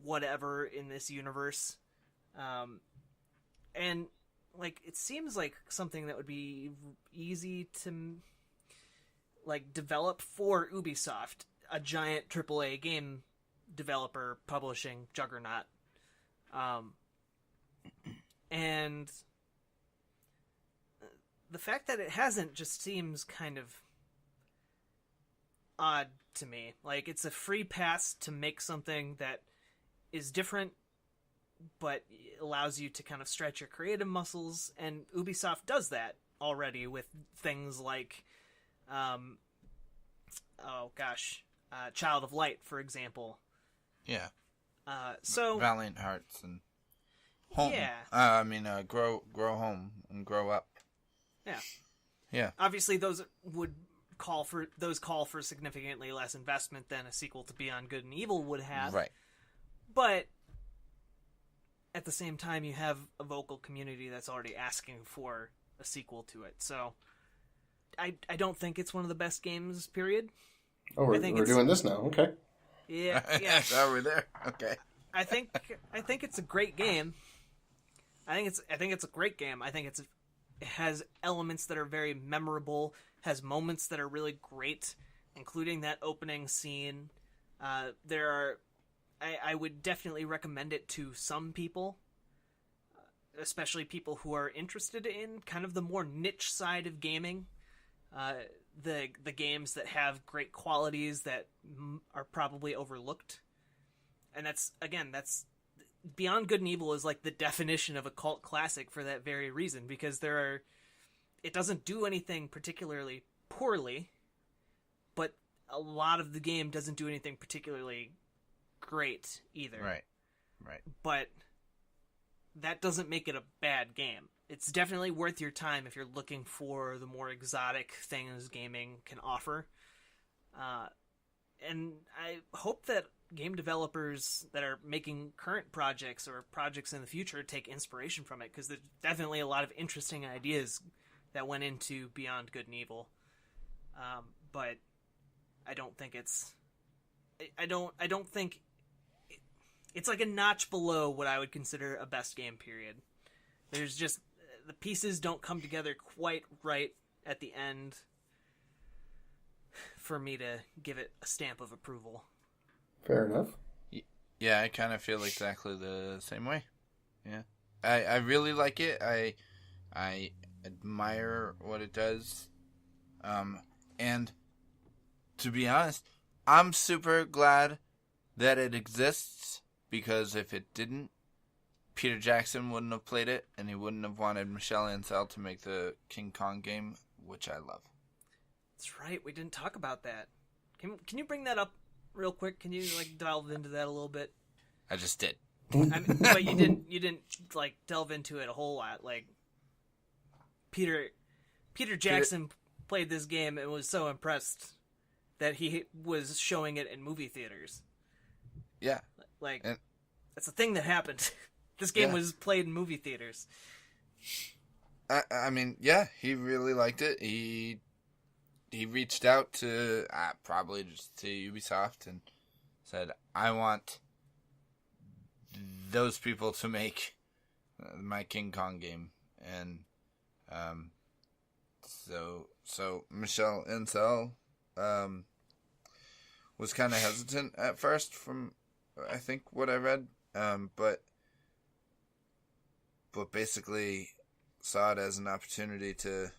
S2: whatever in this universe. And like, it seems like something that would be easy to like develop for Ubisoft, a giant AAA game developer publishing juggernaut. And the fact that it hasn't just seems kind of odd to me. Like, it's a free pass to make something that is different, but allows you to kind of stretch your creative muscles, and Ubisoft does that already with things like, Child of Light, for example.
S1: Yeah.
S2: So
S1: Valiant Hearts and Home.
S2: Yeah.
S1: Grow Home and Grow Up.
S2: Yeah.
S1: Yeah.
S2: Obviously, those would call for significantly less investment than a sequel to Beyond Good and Evil would have.
S1: Right.
S2: But at the same time, you have a vocal community that's already asking for a sequel to it. So I don't think it's one of the best games, period.
S3: Oh, we're doing this now. Okay.
S2: Yeah.
S1: Oh, we're there. Okay.
S2: I think it's a great game. I think it's a great game. I think it has elements that are very memorable, has moments that are really great, including that opening scene. I would definitely recommend it to some people, especially people who are interested in kind of the more niche side of gaming. The games that have great qualities that are probably overlooked. And that's Beyond Good and Evil is like the definition of a cult classic for that very reason, because it doesn't do anything particularly poorly, but a lot of the game doesn't do anything particularly great either.
S1: Right.
S2: But that doesn't make it a bad game. It's definitely worth your time if you're looking for the more exotic things gaming can offer. And I hope that game developers that are making current projects or projects in the future take inspiration from it, because there's definitely a lot of interesting ideas that went into Beyond Good and Evil. But I don't think it's like a notch below what I would consider a best game, period. There's just, the pieces don't come together quite right at the end for me to give it a stamp of approval.
S3: Fair enough.
S1: Yeah, I kind of feel exactly the same way. Yeah. I really like it. I admire what it does. And to be honest, I'm super glad that it exists, because if it didn't, Peter Jackson wouldn't have played it, and he wouldn't have wanted Michel Ancel to make the King Kong game, which I love.
S2: That's right. We didn't talk about that. Can you bring that up real quick? Can you delve into that a little bit?
S1: I just did.
S2: But you didn't delve into it a whole lot. Like, Peter Jackson played this game and was so impressed that he was showing it in movie theaters.
S1: Yeah.
S2: That's a thing that happened. This game was played in movie theaters.
S1: I mean, yeah, he really liked it. He reached out to probably just to Ubisoft and said, "I want those people to make my King Kong game." And so Michel Ancel was kind of hesitant at first, from I think what I read, but basically saw it as an opportunity to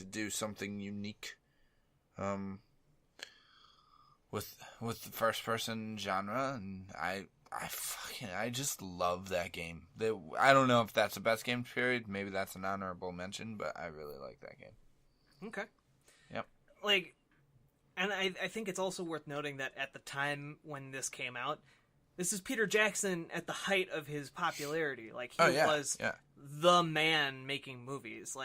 S1: do something unique with the first person genre, and I just love that game. I don't know if that's the best game, period. Maybe that's an honorable mention, but I really like that game.
S2: Okay.
S1: Yep.
S2: And I think it's also worth noting that at the time when this came out, this is Peter Jackson at the height of his popularity. He was the man making movies.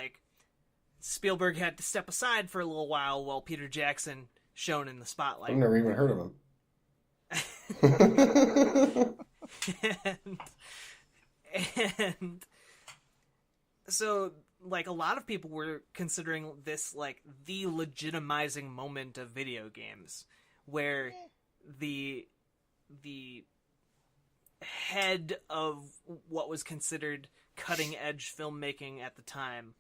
S2: Spielberg had to step aside for a little while Peter Jackson shone in the spotlight.
S3: I've never even heard of him.
S2: and so, a lot of people were considering this, the legitimizing moment of video games, where the head of what was considered cutting-edge filmmaking at the time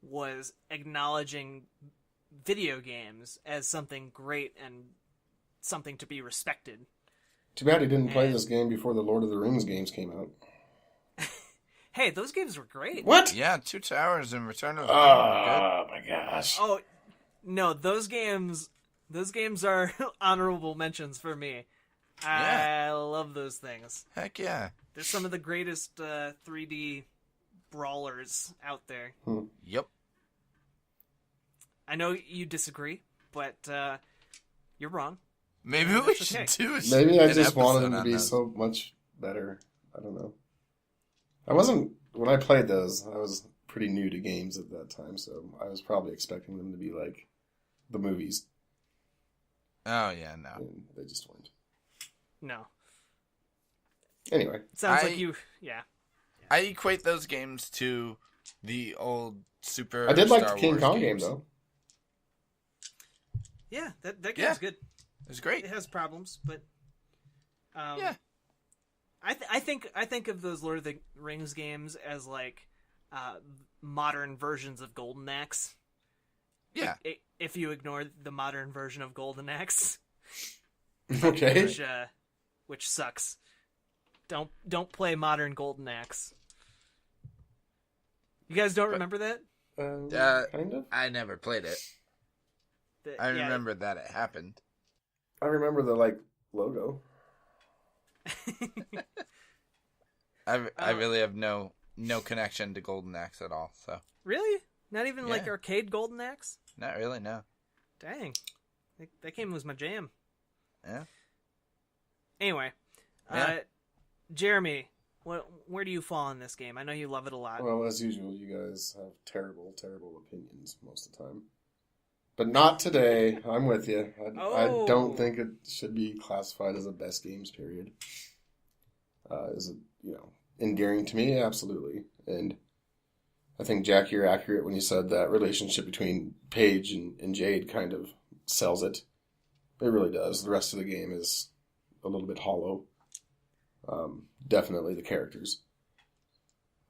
S2: was acknowledging video games as something great and something to be respected.
S3: Too bad he didn't play this game before the Lord of the Rings games came out.
S2: Hey, those games were great.
S3: What?
S1: Yeah, Two Towers and Return of the King were good.
S3: Oh my gosh.
S2: Oh, no, those games are honorable mentions for me.
S1: Yeah.
S2: I love those things.
S1: Heck yeah.
S2: They're some of the greatest 3D brawlers out there.
S1: Yep.
S2: I know you disagree, but you're wrong.
S1: Maybe we should
S2: okay.
S1: do a
S3: Maybe I
S1: an
S3: just wanted them
S1: episode
S3: to
S1: on
S3: be
S1: those.
S3: so much better. I don't know. When I played those, I was pretty new to games at that time, so I was probably expecting them to be like the movies.
S1: Oh, yeah, no.
S3: And they just weren't.
S2: No.
S3: Anyway.
S2: Sounds like you... Yeah.
S1: I equate those games to the old Super
S3: I did like
S1: Star
S3: the King
S1: Wars
S3: Kong game,
S1: games.
S3: though.
S2: Yeah, that game's
S1: Yeah.
S2: good.
S1: It was great.
S2: It has problems, but...
S1: Yeah.
S2: I think of those Lord of the Rings games as like modern versions of Golden Axe.
S1: Yeah.
S2: If you ignore the modern version of Golden Axe,
S3: Okay.
S2: which sucks. Don't play modern Golden Axe. You guys don't remember that?
S3: Kind of.
S1: I never played it. I remember that it happened.
S3: I remember the, logo.
S1: I really have no connection to Golden Axe at all, so.
S2: Really? Not even like
S1: Yeah.
S2: arcade Golden Axe?
S1: Not really, no.
S2: Dang. That game was my jam.
S1: Yeah.
S2: Anyway,
S1: Yeah.
S2: Jeremy, where do you fall in this game? I know you love it a lot.
S3: Well, as usual, you guys have terrible, terrible opinions most of the time. But not today. I'm with you. I don't think it should be classified as a best games period. Is it, endearing to me? Absolutely. And I think, Jack, you're accurate when you said that relationship between Paige and Jade kind of sells it. It really does. The rest of the game is a little bit hollow. Definitely the characters.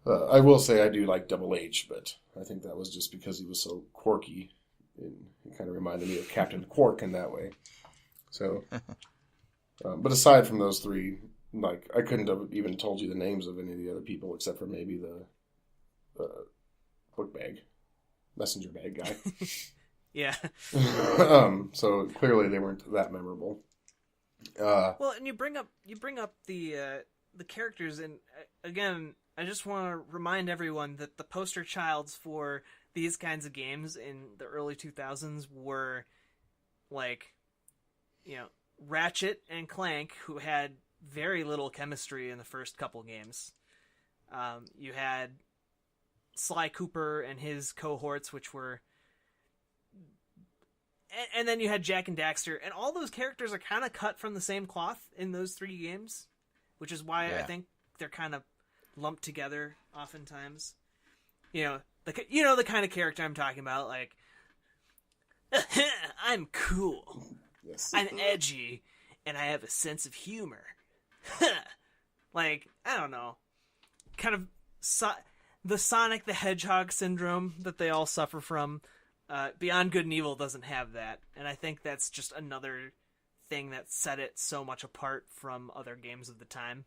S3: I will say I do like Double H, but I think that was just because he was so quirky. It kind of reminded me of Captain Quark in that way. So, but aside from those three, I couldn't have even told you the names of any of the other people except for maybe the book bag, messenger bag guy.
S2: Yeah.
S3: So clearly they weren't that memorable.
S2: Well, and you bring up the characters, and again, I just want to remind everyone that the poster childs for these kinds of games in the early 2000s were Ratchet and Clank, who had very little chemistry in the first couple games. You had Sly Cooper and his cohorts, which were... And then you had Jack and Daxter, and all those characters are kind of cut from the same cloth in those 3 games, which is why I think they're kind of lumped together oftentimes. The kind of character I'm talking about, like, I'm cool,
S3: Yes.
S2: I'm edgy, and I have a sense of humor. I don't know, kind of the Sonic the Hedgehog syndrome that they all suffer from. Beyond Good and Evil doesn't have that, and I think that's just another thing that set it so much apart from other games of the time.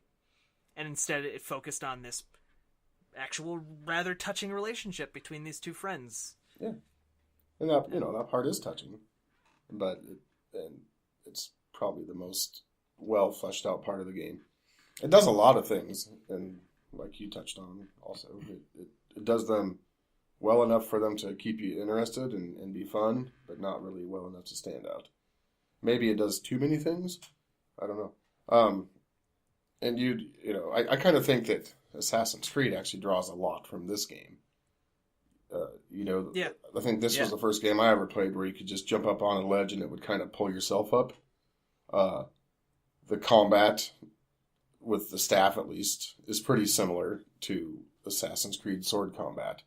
S2: And instead it focused on this actual rather touching relationship between these two friends.
S3: Yeah. And that part is touching. But it's probably the most well fleshed out part of the game. It does a lot of things, and like you touched on also, it does them well enough for them to keep you interested and be fun, but not really well enough to stand out. Maybe it does too many things. I don't know. And I kind of think that Assassin's Creed actually draws a lot from this game.
S2: Yeah.
S3: I think this was the first game I ever played where you could just jump up on a ledge and it would kind of pull yourself up. The combat with the staff, at least, is pretty similar to Assassin's Creed sword combat.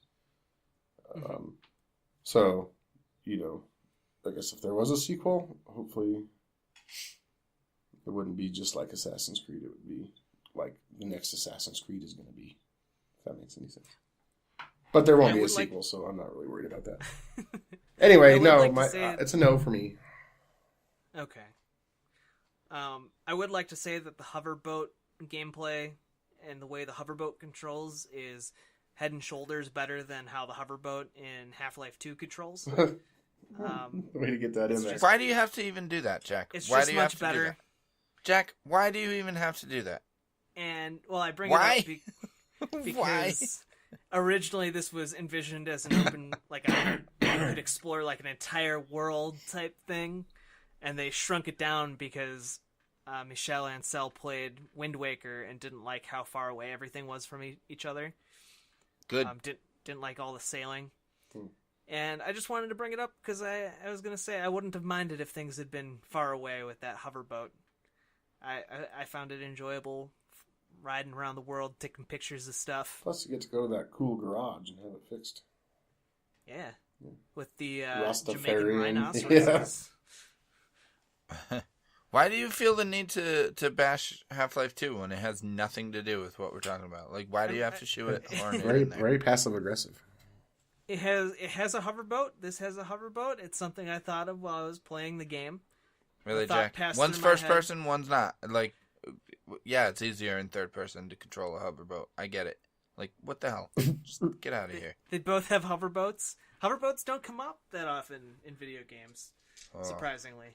S3: So, I guess if there was a sequel, hopefully it wouldn't be just like Assassin's Creed. It would be like the next Assassin's Creed is going to be, if that makes any sense. But there won't be a sequel, so I'm not really worried about that. Anyway, no, it's a no for me.
S2: Okay. I would like to say that the hoverboat gameplay and the way the hoverboat controls is head and shoulders better than how the hoverboat in Half-Life 2 controls.
S3: Way to get that in there.
S1: Why do you have to even do that, Jack?
S2: It's
S1: Why
S2: just
S1: do you have
S2: much
S1: to do
S2: better.
S1: that? Jack, why do you even have to do that?
S2: And, well, I bring
S1: Why?
S2: it up because originally this was envisioned as an open, like, you could explore, like, an entire world type thing. And they shrunk it down because Michel Ancel played Wind Waker and didn't like how far away everything was from each other.
S1: Good.
S2: Didn't like all the sailing. And I just wanted to bring it up because I was going to say I wouldn't have minded if things had been far away with that hoverboat. I found it enjoyable riding around the world, taking pictures of stuff.
S3: Plus, you get to go to that cool garage and have it fixed.
S2: Yeah. With the
S3: Rastafarian.
S2: Jamaican rhinoceroses.
S1: Why do you feel the need to bash Half-Life 2 when it has nothing to do with what we're talking about? Like, why do you have to shoot it?
S3: Very passive aggressive.
S2: It has a hoverboat. This has a hoverboat. It's something I thought of while I was playing the game.
S1: Really,
S2: The thought
S1: Jack?
S2: passed
S1: One's
S2: through my
S1: first
S2: head.
S1: person, one's not. Like, yeah, it's easier in third person to control a hoverboat. I get it. Like, what the hell? Just get out of here.
S2: They both have hoverboats. Hoverboats don't come up that often in video games,
S1: Oh.
S2: surprisingly.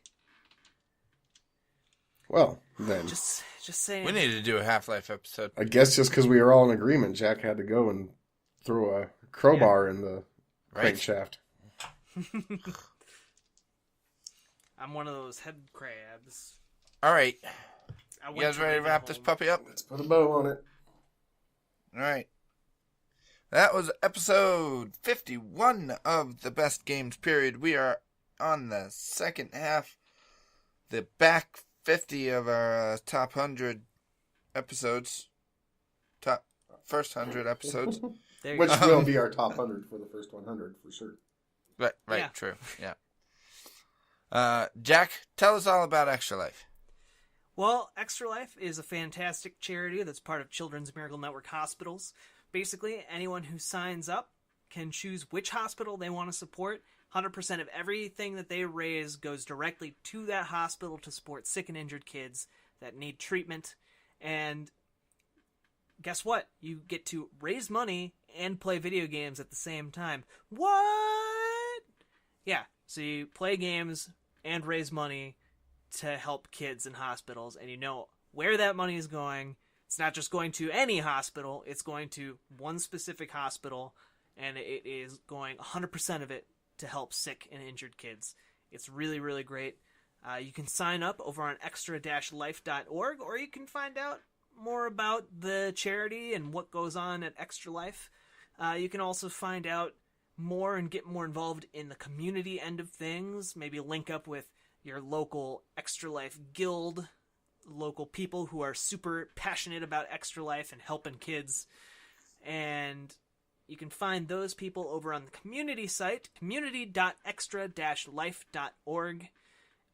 S3: Well, then.
S2: Just saying.
S1: We need to do a Half-Life episode.
S3: I guess just because we were all in agreement, Jack had to go and throw a crowbar in the
S1: Right.
S3: crankshaft.
S2: I'm one of those head crabs.
S1: All right.
S2: I
S1: You
S2: went
S1: guys ready to wrap this puppy up?
S3: Let's put a bow on it.
S1: All right. That was episode 51 of the Best Games Period. We are on the second half, the back 50 of our top 100 episodes. First 100 episodes.
S2: There you
S3: Which
S2: go.
S3: will be our top 100 for the first 100, for sure.
S1: Right,
S2: Yeah.
S1: true. Yeah. Jack, tell us all about Extra Life.
S2: Well, Extra Life is a fantastic charity that's part of Children's Miracle Network Hospitals. Basically, anyone who signs up can choose which hospital they want to support. 100% of everything that they raise goes directly to that hospital to support sick and injured kids that need treatment. And guess what? You get to raise money and play video games at the same time. What? Yeah, so you play games and raise money to help kids in hospitals, and you know where that money is going. It's not just going to any hospital, it's going to one specific hospital, and it is going 100% of it to help sick and injured kids. It's really, really great. You can sign up over on extra-life.org, or you can find out more about the charity and what goes on at Extra Life. You can also find out more and get more involved in the community end of things, maybe link up with your local Extra Life guild, local people who are super passionate about Extra Life and helping kids. And you can find those people over on the community site, community.extra-life.org.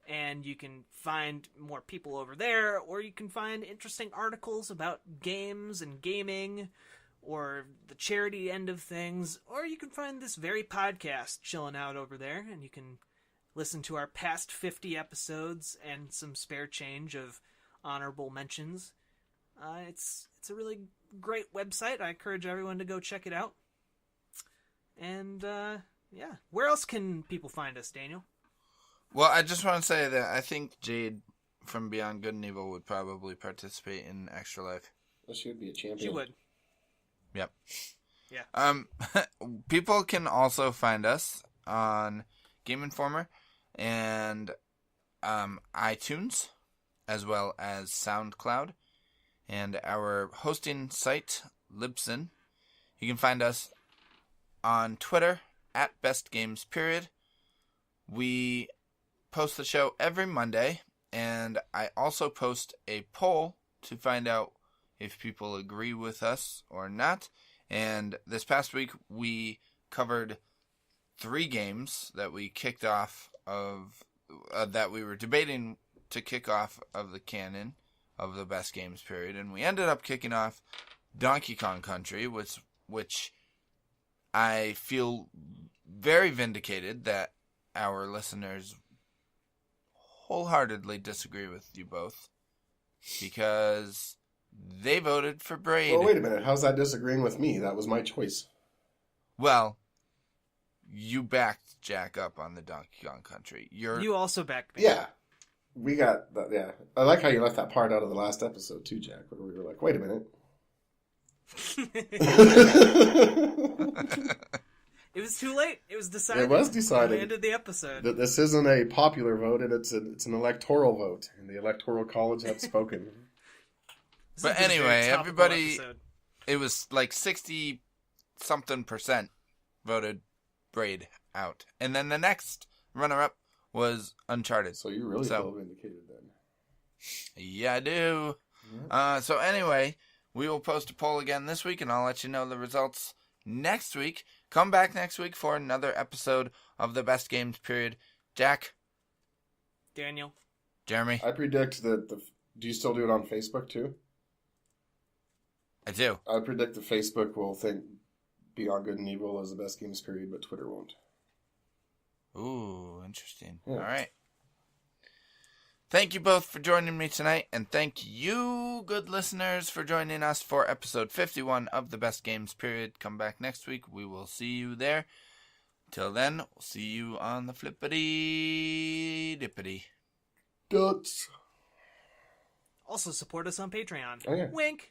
S2: And you can find more people over there, or you can find interesting articles about games and gaming, or the charity end of things, or you can find this very podcast chilling out over there, and you can listen to our past 50 episodes and some spare change of honorable mentions. It's a really great website. I encourage everyone to go check it out. And, yeah. Where else can people find us, Daniel?
S1: Well, I just want to say that I think Jade from Beyond Good and Evil would probably participate in Extra Life.
S3: Well, she would be a champion.
S2: She would.
S1: Yep.
S2: Yeah.
S1: People can also find us on Game Informer and iTunes, as well as SoundCloud, and our hosting site, Libsyn. You can find us on Twitter, @BestGamesPeriod. We post the show every Monday, and I also post a poll to find out if people agree with us or not. And this past week, we covered 3 games that we kicked off of, that we were debating to kick off of the canon of the Best Games Period. And we ended up kicking off Donkey Kong Country, which I feel very vindicated that our listeners wholeheartedly disagree with you both because they voted for Braid.
S3: Well, wait a minute. How's that disagreeing with me? That was my choice.
S1: Well, you backed Jack up on the Donkey Kong Country.
S2: You also backed me.
S3: Yeah. We got that, yeah. I like how you left that part out of the last episode too, Jack, where we were like, wait a minute.
S2: It was too late. It was decided.
S3: It was decided.
S2: We ended the episode.
S3: That this isn't a popular vote, and it's an electoral vote, and the Electoral College has spoken.
S1: But anyway, everybody, it was like 60-something% voted Braid out. And then the next runner-up was Uncharted.
S3: So you really feel vindicated then.
S1: Yeah, I do.
S3: Yeah.
S1: So anyway, we will post a poll again this week, and I'll let you know the results next week. Come back next week for another episode of the Best Games Period. Jack?
S2: Daniel?
S3: Jeremy? I predict that do you still do it on Facebook too?
S1: I do.
S3: I predict that Facebook will think Beyond Good and Evil is the Best Games Period, but Twitter won't.
S1: Ooh, interesting.
S3: Yeah.
S1: All right. Thank you both for joining me tonight, and thank you, good listeners, for joining us for episode 51 of the Best Games Period. Come back next week. We will see you there. Till then, we'll see you on the flippity-dippity.
S3: Duts.
S2: Also support us on Patreon.
S3: Oh, yeah.
S2: Wink.